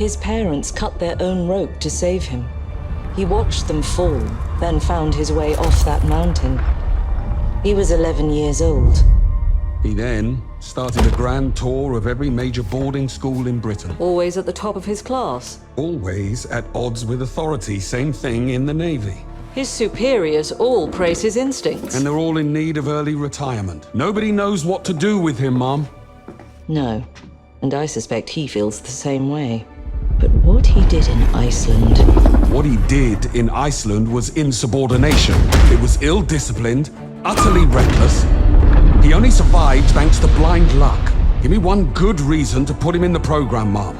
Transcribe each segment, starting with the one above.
His parents cut their own rope to save him. He watched them fall, then found his way off that mountain. He was 11 years old. He then started a grand tour of every major boarding school in Britain. Always at the top of his class. Always at odds with authority, same thing in the Navy. His superiors all praise his instincts. And they're all in need of early retirement. Nobody knows what to do with him, Mom. No, and I suspect he feels the same way. But what he did in Iceland... What he did in Iceland was insubordination. It was ill-disciplined, utterly reckless. He only survived thanks to blind luck. Give me one good reason to put him in the program, Mom.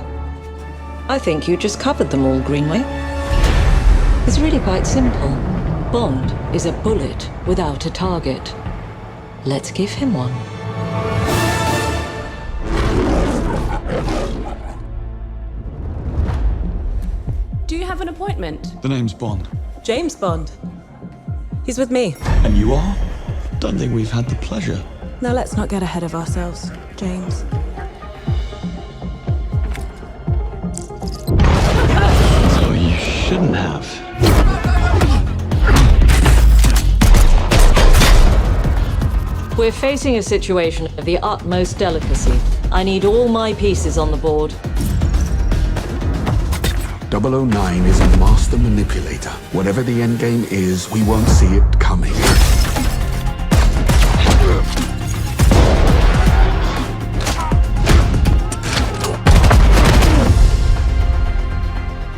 I think you just covered them all, Greenway. It's really quite simple. Bond is a bullet without a target. Let's give him one. Do you have an appointment? The name's Bond. James Bond. He's with me. And you are? Don't think we've had the pleasure. Now let's not get ahead of ourselves, James. So you shouldn't have. We're facing a situation of the utmost delicacy. I need all my pieces on the board. 009 is a master manipulator. Whatever the endgame is, we won't see it coming.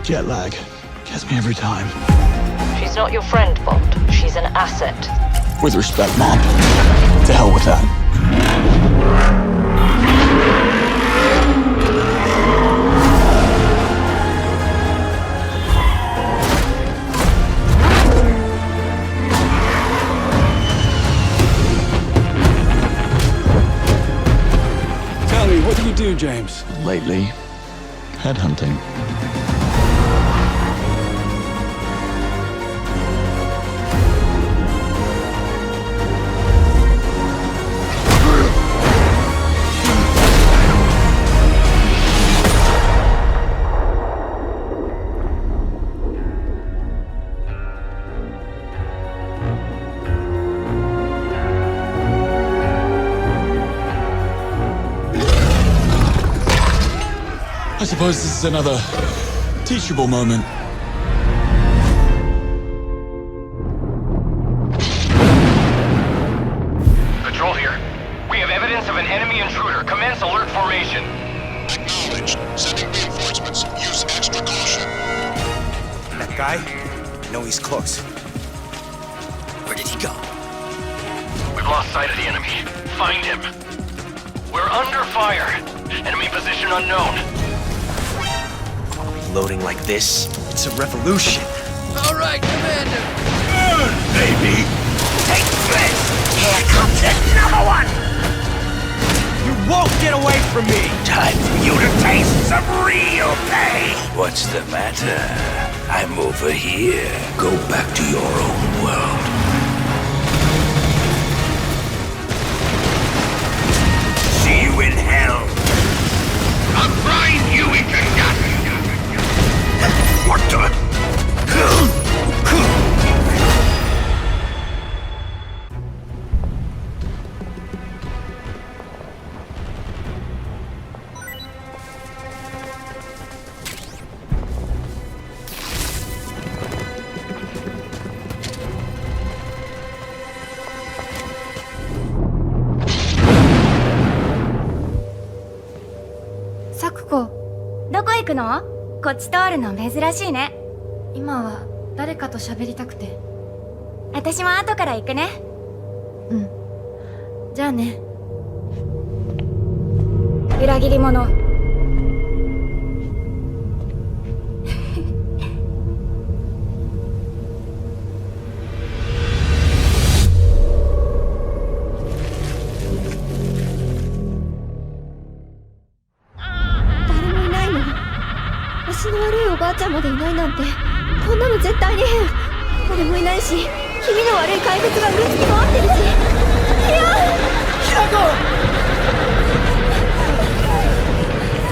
Jet lag gets me every time. She's not your friend, Bond. She's an asset. With respect, Mom. To hell with that. Tell me, what do you do, James? Lately, headhunting. I suppose this is another teachable moment. Patrol here. We have evidence of an enemy intruder. Commence alert formation. Acknowledged. Sending reinforcements. Use extra caution. That guy? I know he's close. Where did he go? We've lost sight of the enemy. Find him. We're under fire. Enemy position unknown. Loading like this? It's a revolution. All right, Commander. Good, baby. Take this! Here comes another one! You won't get away from me! Time for you to taste some real pain. What's the matter? I'm over here. Go back to your own world. See you in hell. I'll grind you into dust. What the? サクコ、どこ行くの？こっち通るの珍しいね。今は誰かと喋りたくて。私も後から行くね。うん。じゃあね。裏切り者。誰もいないの？足の悪いおばあちゃんまでいないなんて、こんなの絶対に変。誰もいないし、気味の悪い怪物がうろつき回ってるし。いや！キラコ！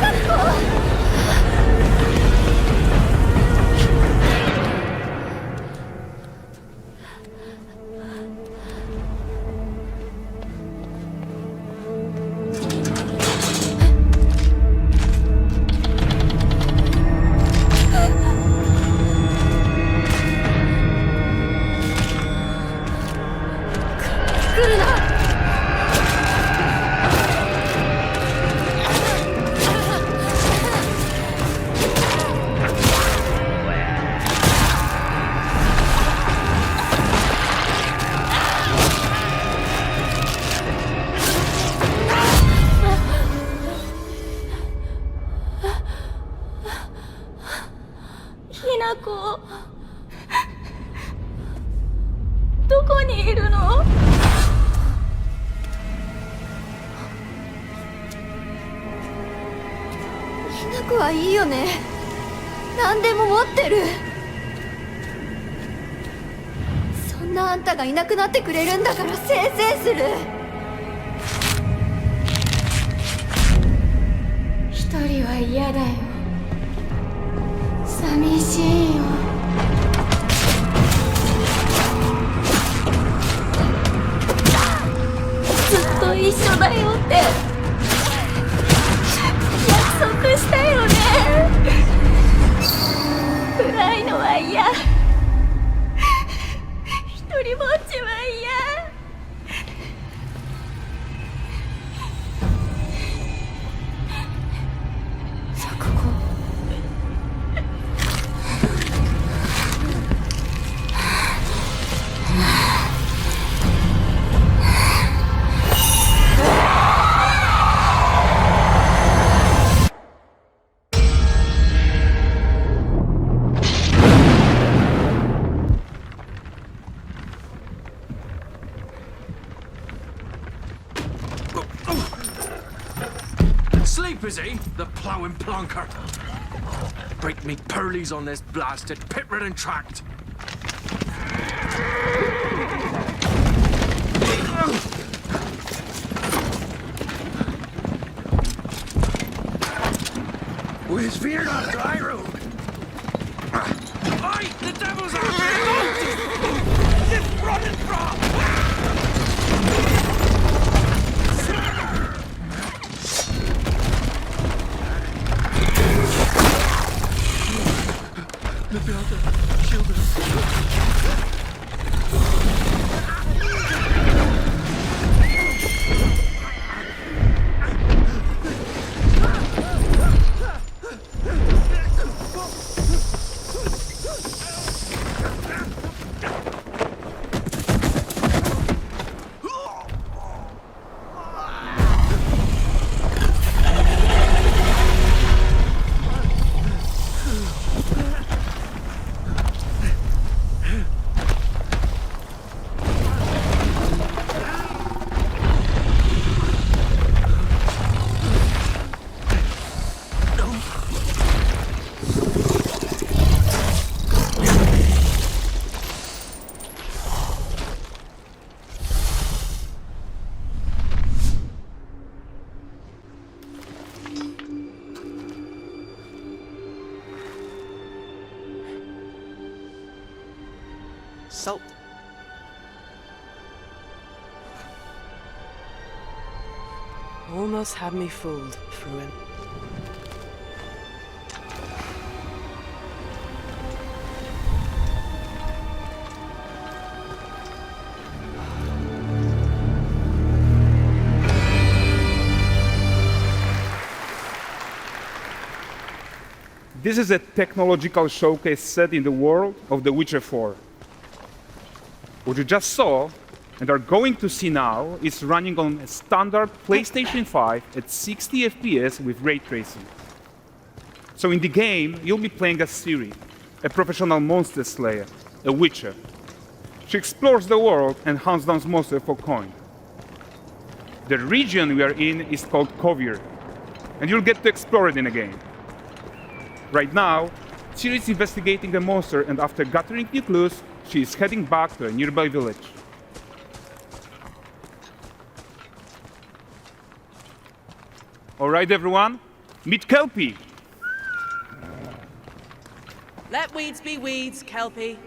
サクコ！な子はいいよね。何でも持ってる。そんなあんたがいなくなってくれるんだからせいせいする。一人は嫌だよ。寂しいよ。ずっと一緒だよって約束したよね。暗いのは嫌。一人ぼっちは嫌。錯誤。Is he? The ploughing plonker. Break me pearlies on this blasted pit-ridden tract. Where's fear not dry road? Aye, the devil's out there! This running from! Maybe I'll just shield him. Salt. Almost had me fooled, Fruin. This is a technological showcase set in the world of The Witcher 4. What you just saw, and are going to see now, is running on a standard PlayStation 5 at 60 FPS with ray tracing. So in the game, you'll be playing as Ciri, a professional monster slayer, a witcher. She explores the world and hunts down monsters for coin. The region we are in is called Kovir, and you'll get to explore it in a game. Right now, Ciri is investigating a monster, and after gathering new clues, she is heading back to a nearby village. All right, everyone, meet Kelpie. Let weeds be weeds, Kelpie.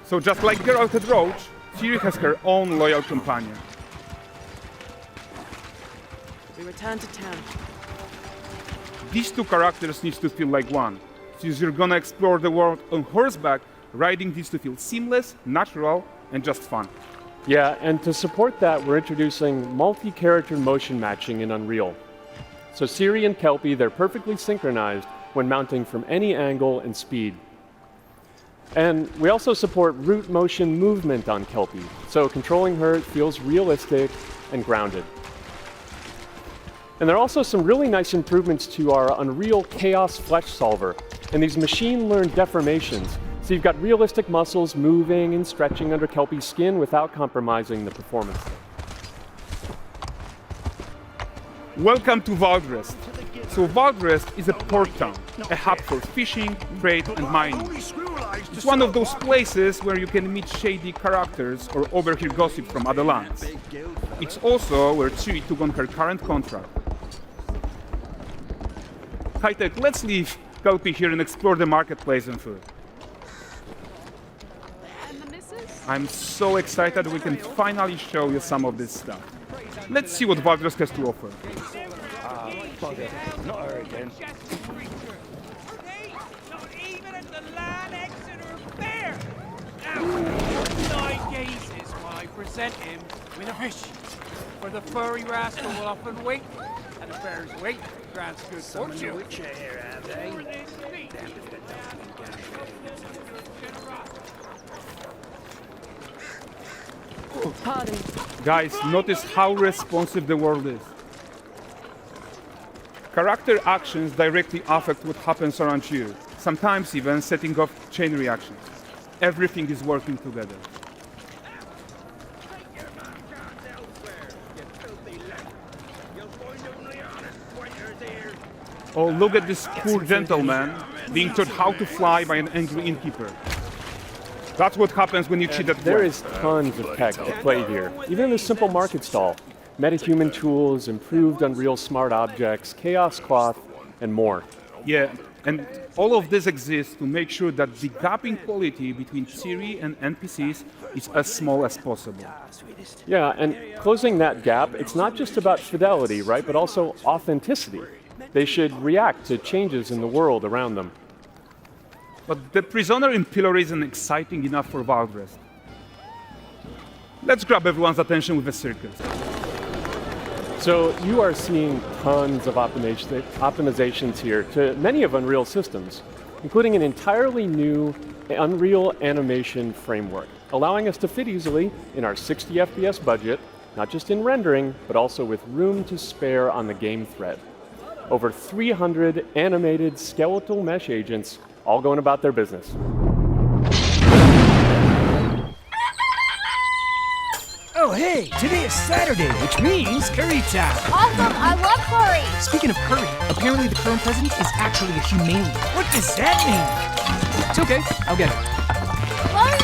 So just like Geralt had Roach, Ciri has her own loyal companion. We return to town. These two characters need to feel like one. Since you're gonna explore the world on horseback, riding needs to feel seamless, natural, and just fun. Yeah, and to support that, we're introducing multi-character motion matching in Unreal. So Ciri and Kelpie, they're perfectly synchronized when mounting from any angle and speed. And we also support root motion movement on Kelpie, so controlling her feels realistic and grounded. And there are also some really nice improvements to our Unreal Chaos Flesh Solver and these machine-learned deformations. So you've got realistic muscles moving and stretching under Kelpie's skin without compromising the performance. Welcome to Valdrest. So Valdrest is a port town, a hub for fishing, trade and mining. It's one of those places where you can meet shady characters or overhear gossip from other lands. It's also where Ciri took on her current contract. High-tech, let's leave Kelpie here and explore the marketplace and food. I'm so excited we can finally show you some of this stuff. Let's see what Valdrest has to offer. Not her again. Not even at the land Exeter Fair! Now, 9 gazes while I present him with a fish. For the furry rascal will often wait, and the fair's weight grants good fortune. Here, have they? Guys, notice how responsive the world is. Character actions directly affect what happens around you, sometimes even setting off chain reactions. Everything is working together. Oh, look at this poor gentleman being taught how to fly by an angry innkeeper. That's what happens when you cheat at work. There is tons of tech at play here, even in a simple market stall. Metahuman tools, improved Unreal smart objects, chaos cloth, and more. Yeah, and all of this exists to make sure that the gap in quality between Ciri and NPCs is as small as possible. Yeah, and closing that gap, it's not just about fidelity, right, but also authenticity. They should react to changes in the world around them. But the prisoner in Pillory isn't exciting enough for Valdrest. Let's grab everyone's attention with a circus. So you are seeing tons of optimizations here to many of Unreal's systems, including an entirely new Unreal animation framework, allowing us to fit easily in our 60 FPS budget, not just in rendering, but also with room to spare on the game thread. Over 300 animated skeletal mesh agents all going about their business. Oh, hey, today is Saturday, which means curry time. Awesome, I love curry. Speaking of curry, apparently the current president is actually a humane. What does that mean? It's okay, I'll get it. Curry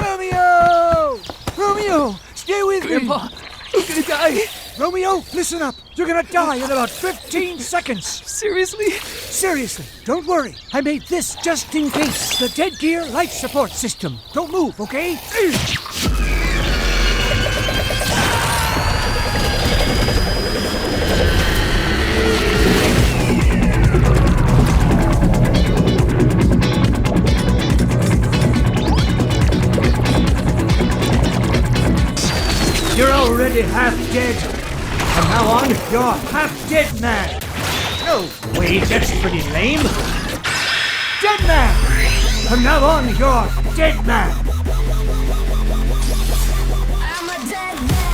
Romeo! time! Romeo, stay with Grandpa, me. I'm gonna die. Romeo, listen up. You're gonna die in about 15 seconds. Seriously? Seriously, don't worry. I made this just in case. The Dead Gear life support system. Don't move, okay? You're already half dead. From now on, you're half dead man. No, wait, that's pretty lame. Dead man! From now on, you're dead man. I'm a dead man.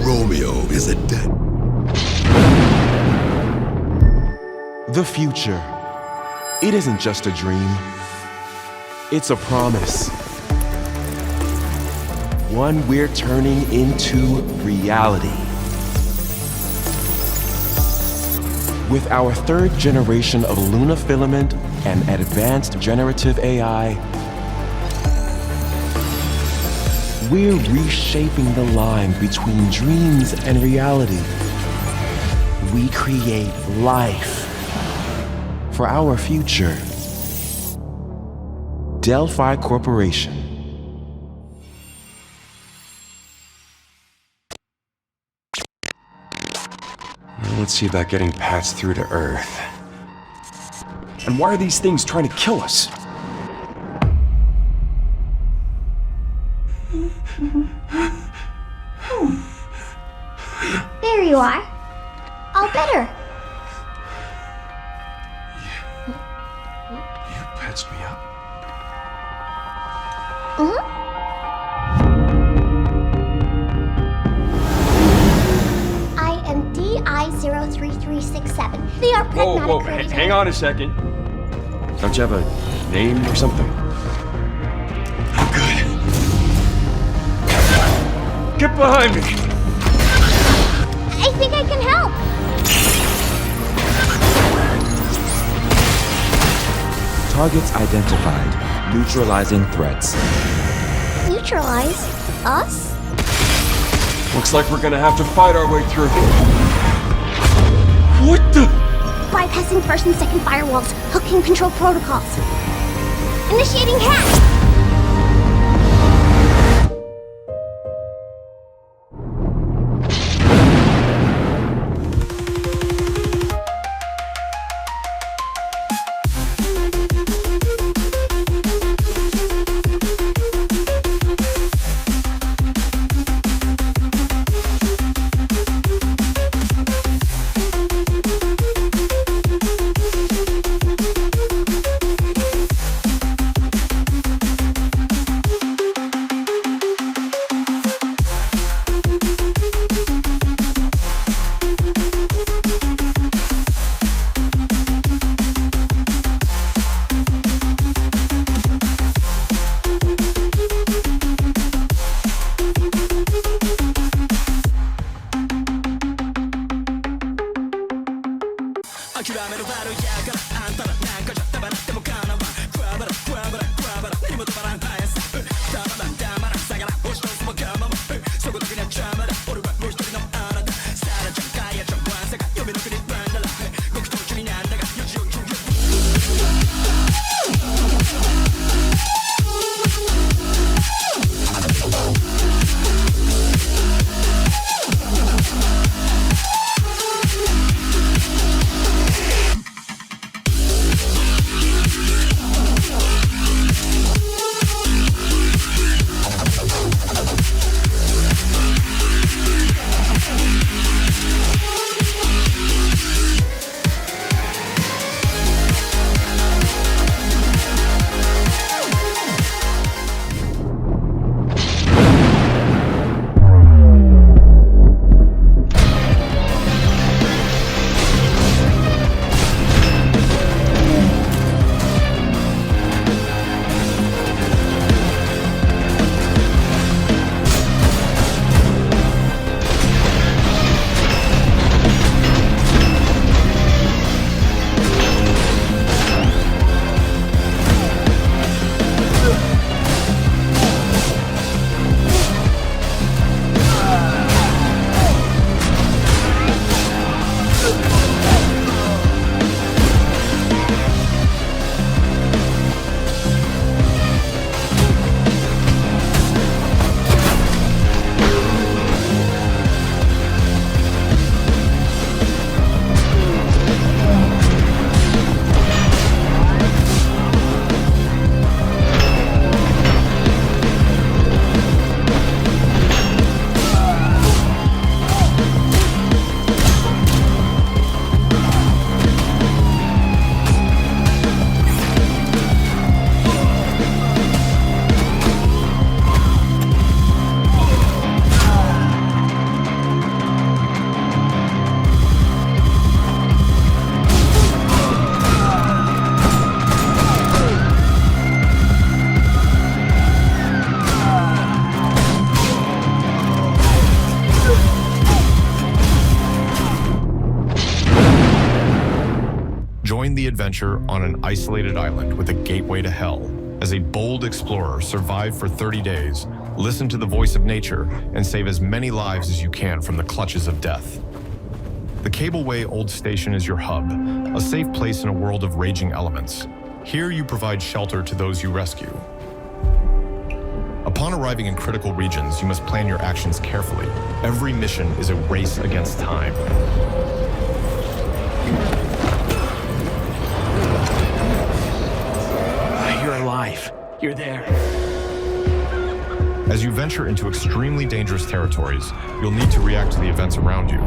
Romeo is a dead. The future. It isn't just a dream. It's a promise. One we're turning into reality. With our third generation of Luna filament and advanced generative AI, we're reshaping the line between dreams and reality. We create life for our future. Delphi Corporation. let's see about getting Pats through to Earth. And why are these things trying to kill us? There you are. All better. You patched me up? I am DI-03367. They are Pragmata Whoa, creators. hang on a second. Don't you have a name or something? Good. Get behind me! I think I can help. Targets identified. Neutralizing threats. Neutralize us? Looks like we're gonna have to fight our way through. What the? Bypassing first and second firewalls. Hooking control protocols. Initiating hack. the adventure on an isolated island with a gateway to hell. As a bold explorer, survive for 30 days, listen to the voice of nature, and save as many lives as you can from the clutches of death. The Cableway Old Station is your hub, a safe place in a world of raging elements. Here you provide shelter to those you rescue. Upon arriving in critical regions, you must plan your actions carefully. Every mission is a race against time. You're alive. You're there. As you venture into extremely dangerous territories, you'll need to react to the events around you.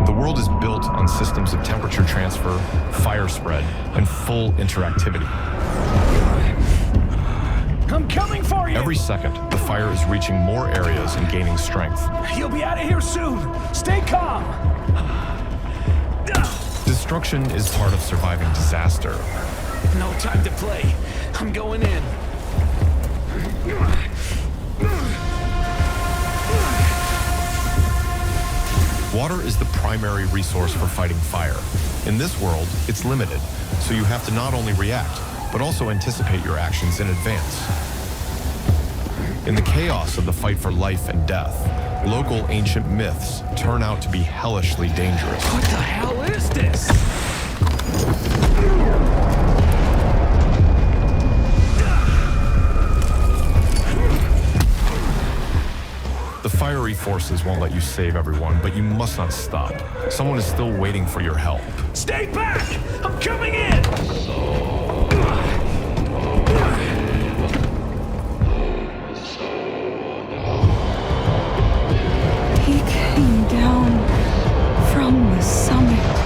The world is built on systems of temperature transfer, fire spread, and full interactivity. I'm coming for you! Every second, the fire is reaching more areas and gaining strength. You'll be out of here soon! Stay calm! Destruction is part of surviving disaster. No time to play. I'm going in. Water is the primary resource for fighting fire. In this world, it's limited, so you have to not only react, but also anticipate your actions in advance. In the chaos of the fight for life and death, local ancient myths turn out to be hellishly dangerous. What the hell is this? The fiery forces won't let you save everyone, but you must not stop. Someone is still waiting for your help. Stay back! I'm coming in! He came down from the summit.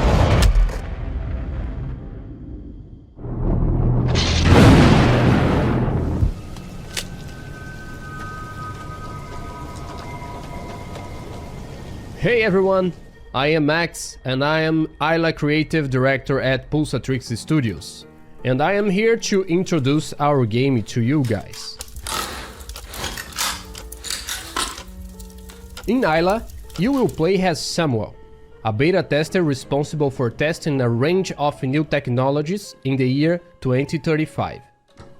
Hey everyone, I am Max and I am A.I.L.A Creative Director at Pulsatrix Studios. And I am here to introduce our game to you guys. In A.I.L.A, you will play as Samuel, a beta tester responsible for testing a range of new technologies in the year 2035.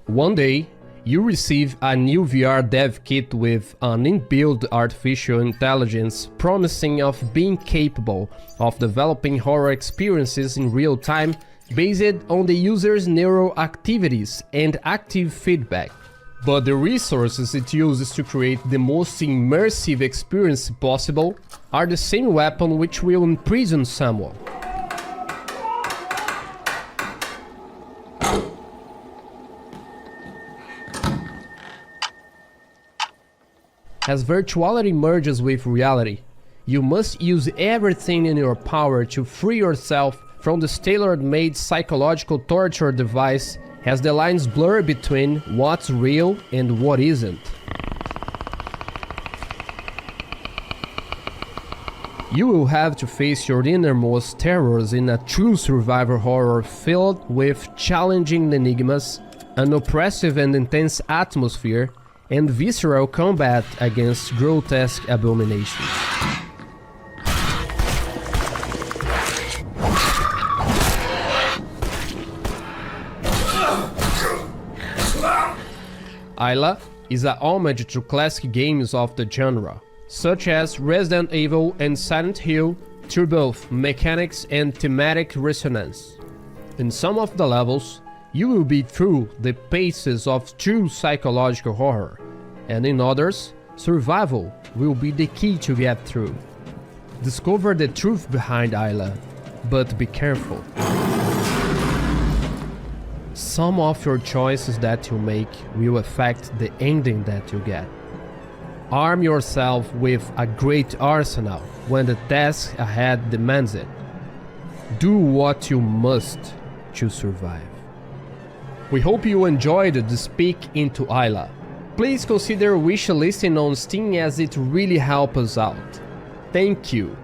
One day, you receive a new VR dev kit with an inbuilt artificial intelligence promising of being capable of developing horror experiences in real time based on the user's neural activities and active feedback. But the resources it uses to create the most immersive experience possible are the same weapon which will imprison Samuel. As virtuality merges with reality, you must use everything in your power to free yourself from this tailor-made psychological torture device as the lines blur between what's real and what isn't. You will have to face your innermost terrors in a true survivor horror filled with challenging enigmas, an oppressive and intense atmosphere, and visceral combat against grotesque abominations. A.I.L.A is a homage to classic games of the genre, such as Resident Evil and Silent Hill, through both mechanics and thematic resonance. In some of the levels, you will be through the paces of true psychological horror, and in others, survival will be the key to get through. Discover the truth behind A.I.L.A, but be careful. Some of your choices that you make will affect the ending that you get. Arm yourself with a great arsenal when the task ahead demands it. Do what you must to survive. We hope you enjoyed this peek into A.I.L.A. Please consider wishlisting on Steam as it really helps us out. Thank you.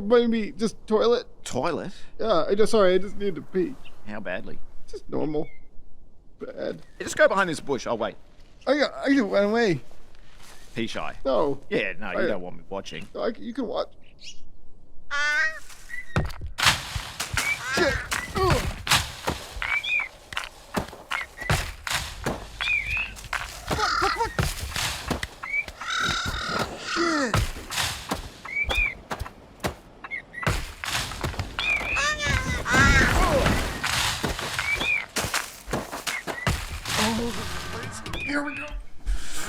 maybe just toilet? Toilet? Yeah, I just need to pee. How badly? Just normal. Bad. Yeah, just go behind this bush. I'll wait. I can run away. Pee shy. No. Yeah, no, you don't want me watching. You can watch. Shit. Ugh. Shit. Here we go.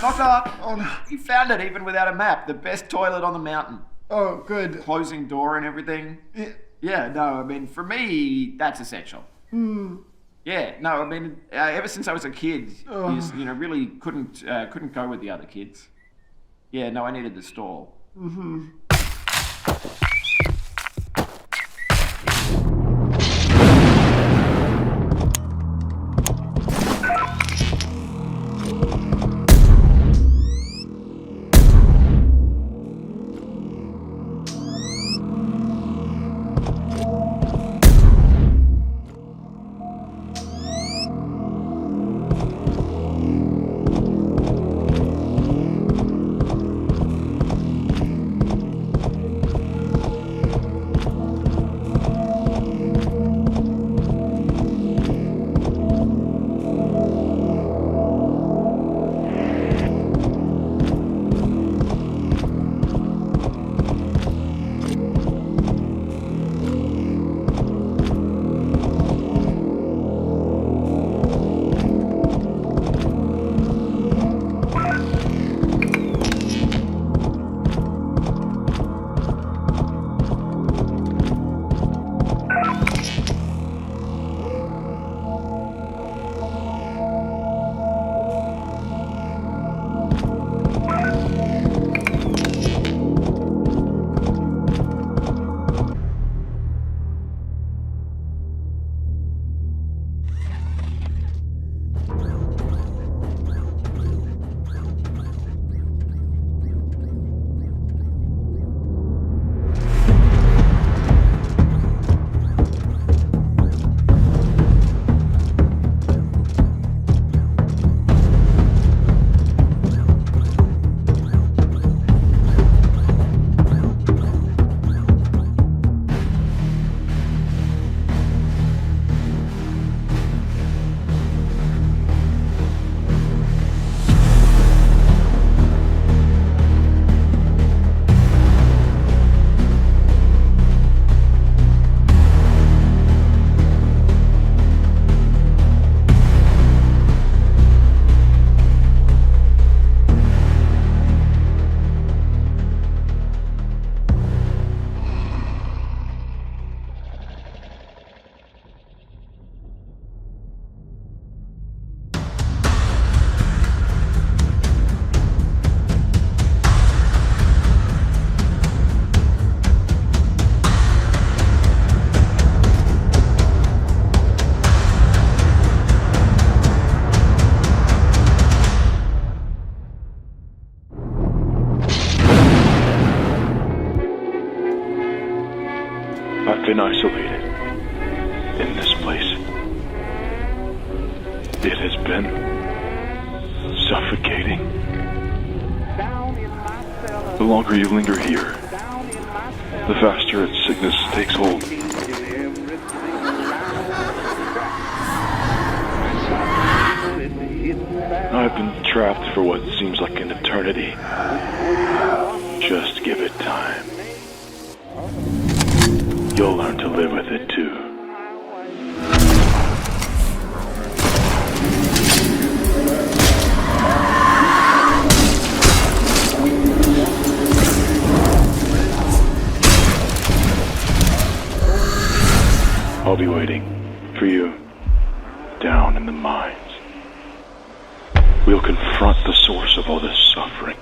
Knock knock. Oh no. You found it even without a map. The best toilet on the mountain. Oh, good. Closing door and everything. Yeah. Yeah, no, I mean, for me, that's essential. Yeah, no, I mean, ever since I was a kid, you know, really couldn't go with the other kids. Yeah, no, I needed the stall. Mm-hmm. I've been isolated in this place. It has been suffocating. The longer you linger here, the faster its sickness takes hold. I've been trapped for what seems like an eternity. Just give it time. You'll learn to live with it too. I'll be waiting for you down in the mines. We'll confront the source of all this suffering.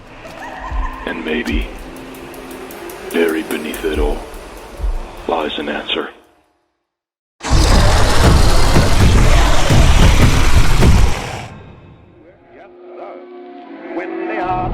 And maybe, buried beneath it all, lies an answer. When they are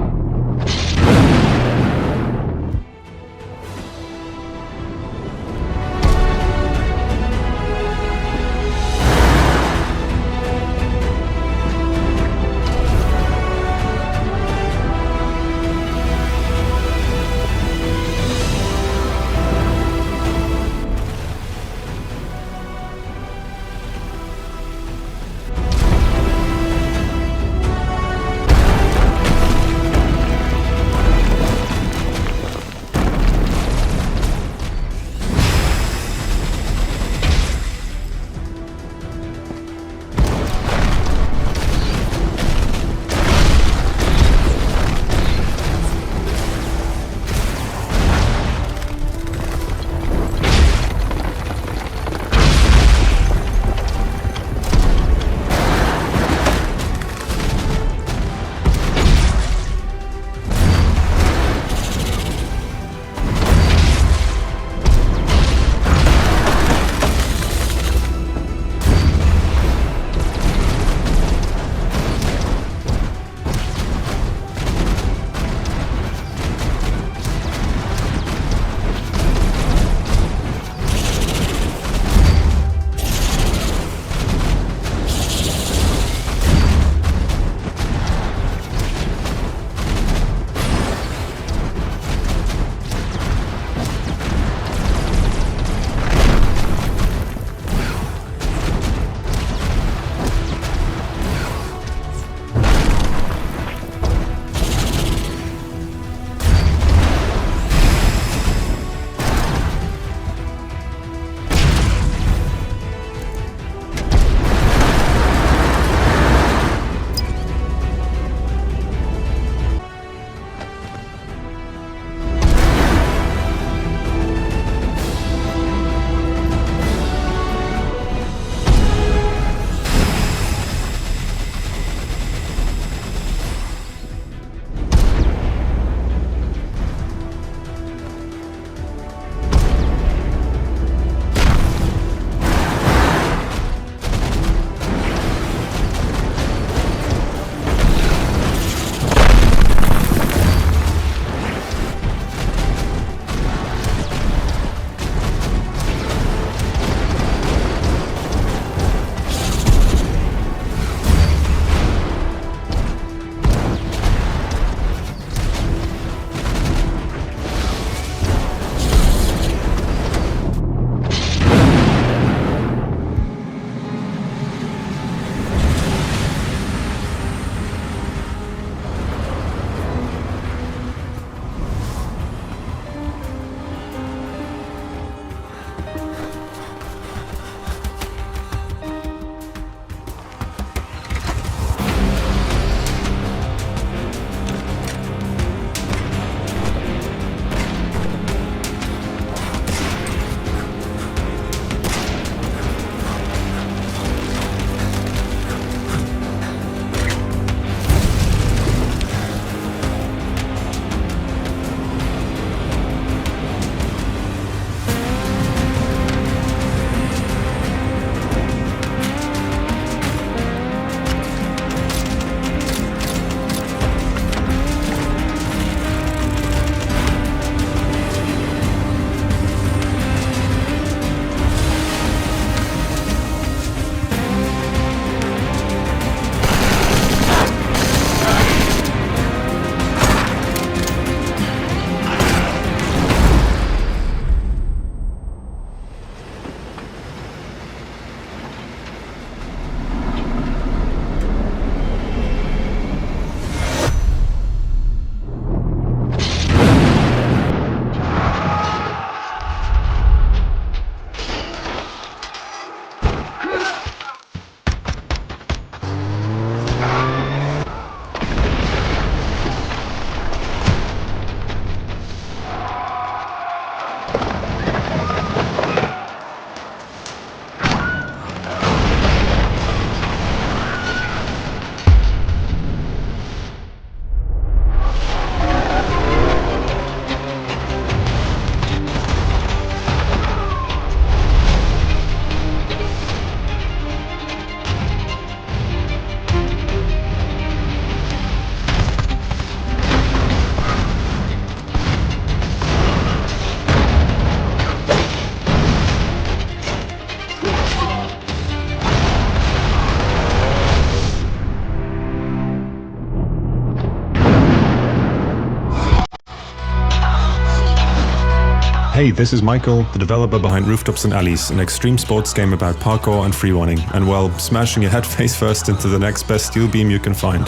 Hey, this is Michael, the developer behind Rooftops and Alleys, an extreme sports game about parkour and free running, and well, smashing your head face first into the next best steel beam you can find.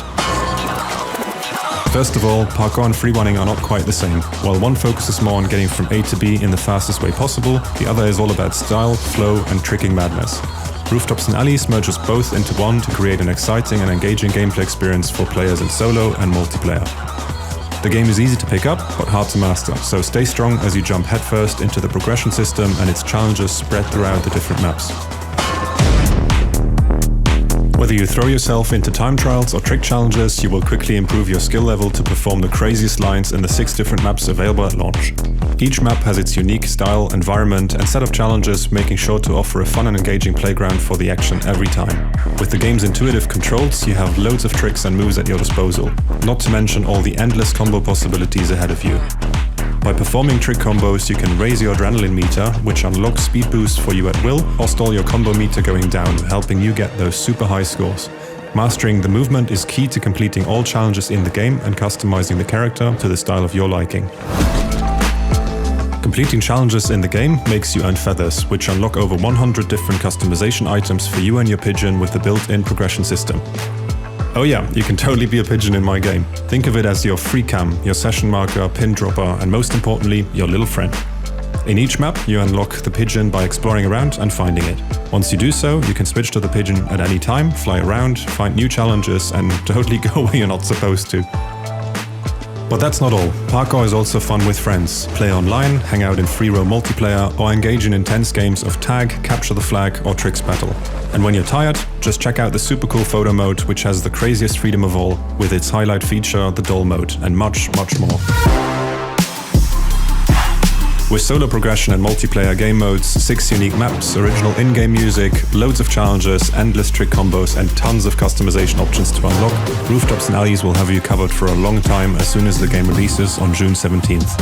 First of all, parkour and free running are not quite the same. While one focuses more on getting from A to B in the fastest way possible, the other is all about style, flow, and tricking madness. Rooftops and Alleys merges both into one to create an exciting and engaging gameplay experience for players in solo and multiplayer. The game is easy to pick up, but hard to master, so stay strong as you jump headfirst into the progression system and its challenges spread throughout the different maps. Whether you throw yourself into time trials or trick challenges, you will quickly improve your skill level to perform the craziest lines in the 6 different maps available at launch. Each map has its unique style, environment, and set of challenges, making sure to offer a fun and engaging playground for the action every time. With the game's intuitive controls, you have loads of tricks and moves at your disposal, not to mention all the endless combo possibilities ahead of you. By performing trick combos, you can raise your adrenaline meter, which unlocks speed boosts for you at will, or stall your combo meter going down, helping you get those super high scores. Mastering the movement is key to completing all challenges in the game and customizing the character to the style of your liking. Completing challenges in the game makes you earn feathers, which unlock over 100 different customization items for you and your pigeon with the built-in progression system. Oh yeah, you can totally be a pigeon in my game. Think of it as your free cam, your session marker, pin dropper, and most importantly, your little friend. In each map, you unlock the pigeon by exploring around and finding it. Once you do so, you can switch to the pigeon at any time, fly around, find new challenges, and totally go where you're not supposed to. But that's not all. Parkour is also fun with friends. Play online, hang out in free roam multiplayer, or engage in intense games of tag, capture the flag, or tricks battle. And when you're tired, just check out the super cool photo mode, which has the craziest freedom of all, with its highlight feature, the doll mode, and much, much more. With solo progression and multiplayer game modes, 6 unique maps, original in-game music, loads of challenges, endless trick combos, and tons of customization options to unlock, Rooftops and Alleys will have you covered for a long time as soon as the game releases on June 17th.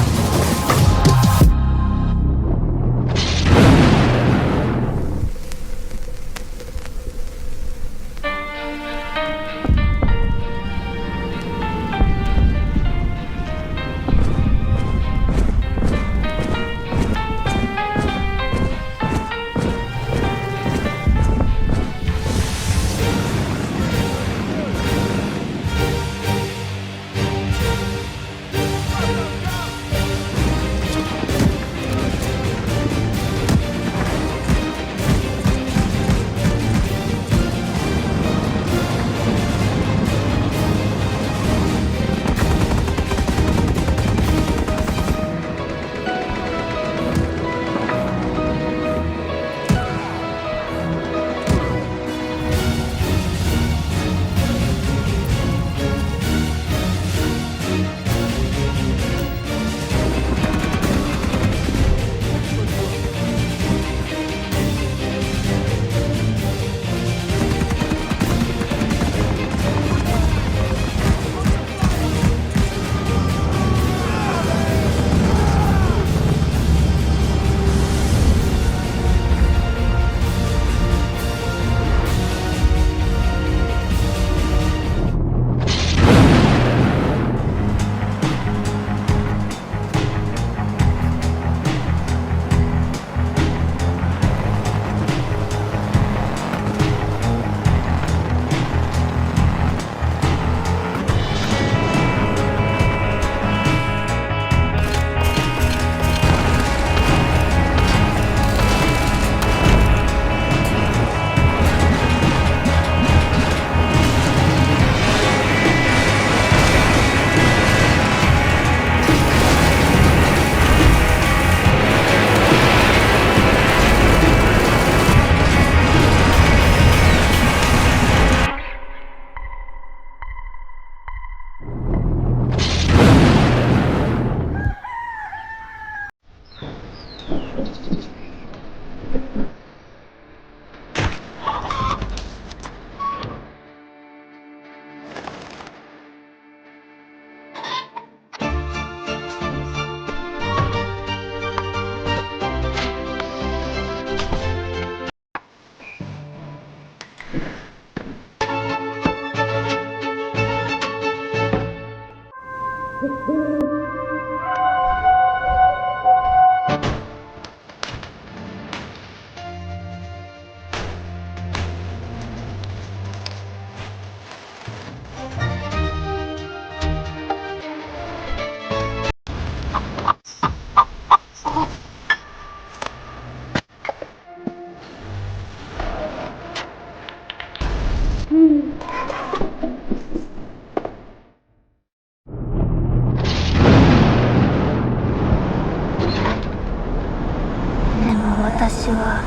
は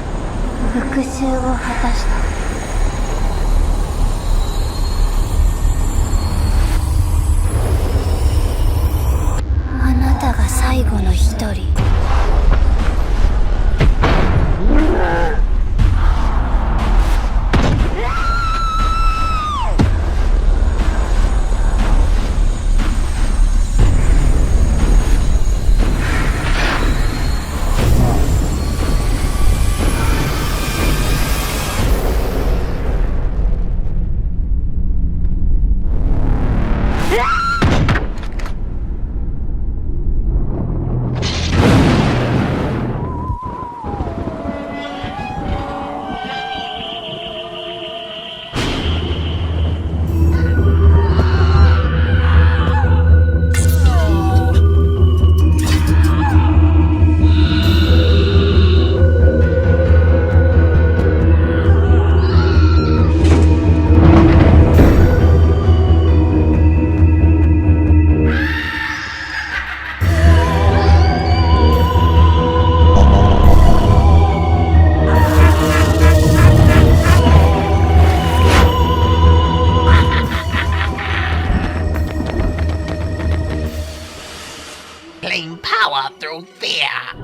復讐を果たした。あなたが最後の一人。Playing power through fear.